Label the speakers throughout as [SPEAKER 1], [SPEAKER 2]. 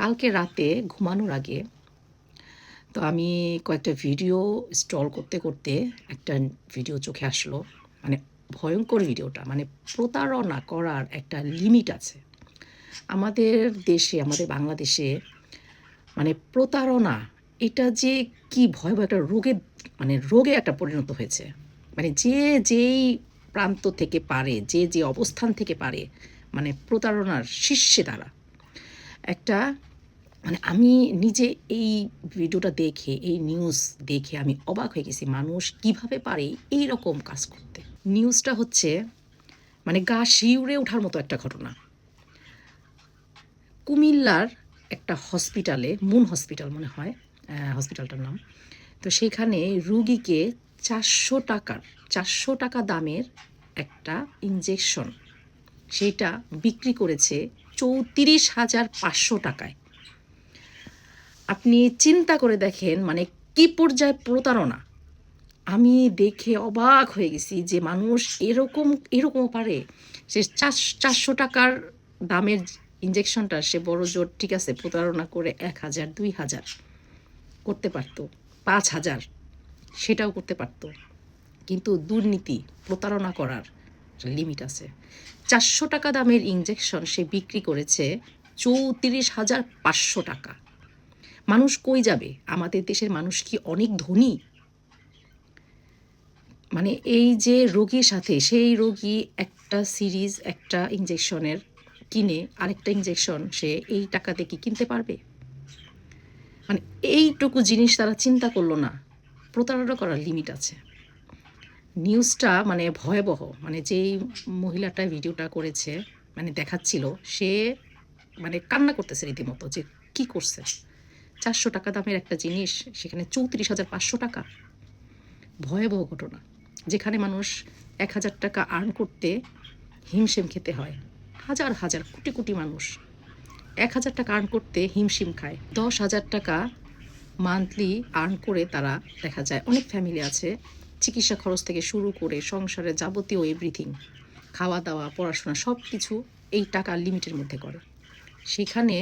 [SPEAKER 1] কালকে রাতে ঘুমানোর আগে তো আমি কয়েকটা ভিডিও স্ক্রল করতে করতে একটা ভিডিও চোখে আসলো। মানে ভয়ঙ্কর ভিডিওটা, মানে প্রতারণা করার একটা লিমিট আছে আমাদের দেশে, আমাদের বাংলাদেশে। মানে প্রতারণা এটা যে কি ভয়াবহ একটা রোগে একটা পরিণত হয়েছে। মানে যে যেই প্রান্ত থেকে পারে, যে যে অবস্থান থেকে পারে, মানে প্রতারণার শীর্ষে তারা একটা, মানে আমি নিজে এই ভিডিওটা দেখে, এই নিউজ দেখে আমি অবাক হয়ে গেছি, মানুষ কিভাবে পারে এই রকম কাজ করতে। নিউজটা হচ্ছে মানে গা শিউরে ওঠার মতো একটা ঘটনা। কুমিল্লার একটা হসপিটালে, মুন হসপিটাল মনে হয় হসপিটালটার নাম। তো সেখানে রুগীকে 400 টাকা দামের একটা ইঞ্জেকশন, সেটা বিক্রি করেছে 34,500 টাকায়। আপনি চিন্তা করে দেখেন মানে কী পর্যায়ে প্রতারণা। আমি দেখে অবাক হয়ে গেছি যে মানুষ এরকমও পারে। সে 400 টাকার দামের ইঞ্জেকশনটা সে বড় জোর ঠিক আছে প্রতারণা করে 1,000, 2,000 করতে পারতো, 5,000 সেটাও করতে পারতো। কিন্তু দুর্নীতি, প্রতারণা করার লিমিট আছে। 400 টাকা দামের ইঞ্জেকশন সে বিক্রি করেছে 34,500 টাকা। মানুষ কই যাবে? আমাদের দেশের মানুষ কি অনেক ধনী? মানে এই যে রোগীর সাথে সেই রোগী একটা সিরিজ, একটা ইঞ্জেকশনের কিনে আরেকটা ইঞ্জেকশন সে এই টাকাতে কি কিনতে পারবে? মানে এইটুকু জিনিস তারা চিন্তা করলো না। প্রতারণা করার লিমিট আছে। নিউজটা মানে ভয়াবহ। মানে যেই মহিলাটা ভিডিওটা করেছে, মানে দেখাচ্ছিল, সে মানে কান্না করতেছে রীতিমতো যে কি করছে। 400 টাকা দামের একটা জিনিস, সেখানে 34,500 টাকা। ভয়াবহ ঘটনা, যেখানে মানুষ 1,000 টাকা আর্ন করতে হিমশিম খেতে হয়। হাজার হাজার কোটি কোটি মানুষ 1,000 টাকা আর্ন করতে হিমশিম খায়। 10,000 টাকা মান্থলি আর্ন করে তারা, দেখা যায় অনেক ফ্যামিলি আছে, চিকিৎসা খরচ থেকে শুরু করে সংসারের যাবতীয় এভরিথিং, খাওয়া দাওয়া, পড়াশোনা সব কিছু এই টাকা লিমিটের মধ্যে করে। সেখানে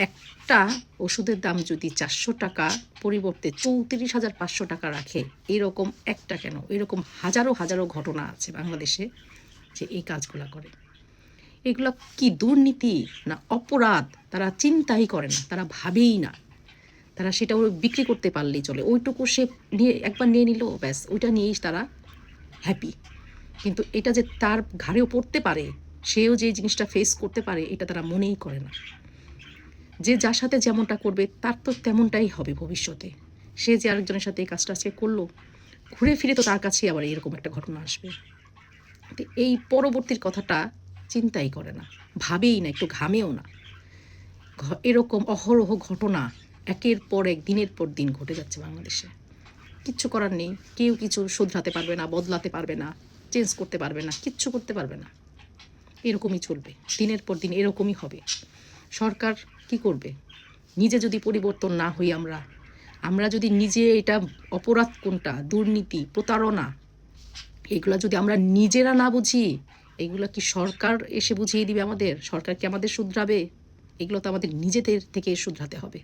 [SPEAKER 1] একটা ওষুধের দাম যদি 400 টাকা পরিবর্তে 34,500 টাকা রাখে, এরকম একটা কেন, এরকম হাজারো হাজারো ঘটনা আছে বাংলাদেশে যে এই কাজগুলো করে। এগুলো কি দুর্নীতি না অপরাধ তারা চিন্তাই করে না, তারা ভাবেই না। তারা সেটা বিক্রি করতে পারলেই চলে, ওইটুকু সে নিয়ে একবার নিয়ে নিল, ব্যাস ওইটা নিয়েই তারা হ্যাপি। কিন্তু এটা যে তার ঘাড়েও পড়তে পারে, সেও যে জিনিসটা ফেস করতে পারে, এটা তারা মনেই করে না। যে যার সাথে যেমনটা করবে তার তো তেমনটাই হবে ভবিষ্যতে। সে যে আরেকজনের সাথে এই কাজটা আজকে করলো, ঘুরে ফিরে তো তার কাছেই আবার এরকম একটা ঘটনা আসবে। তো এই পরবর্তীর কথাটা চিন্তাই করে না, ভাবেই না, একটু ঘামেও না। এরকম অহরহ ঘটনা একের পর এক, দিনের পর দিন ঘটে যাচ্ছে বাংলাদেশে। কিচ্ছু করার নেই, কেউ কিছু শুধরাতে পারবে না, বদলাতে পারবে না, চেঞ্জ করতে পারবে না, কিচ্ছু করতে পারবে না। এরকমই চলবে, দিনের পর দিন এরকমই হবে। সরকার কি করবে? নিজে যদি পরিবর্তন না হই, আমরা যদি নিজে এটা অপরাধ কোনটা, দুর্নীতি, প্রতারণা, এগুলো যদি আমরা নিজেরা না বুঝি, এগুলো কি সরকার এসে বুঝিয়ে দিবে আমাদের? সরকার কি আমাদের শুধরাবে? এগুলো তো আমাদের নিজেদের থেকে শুধরাতে হবে।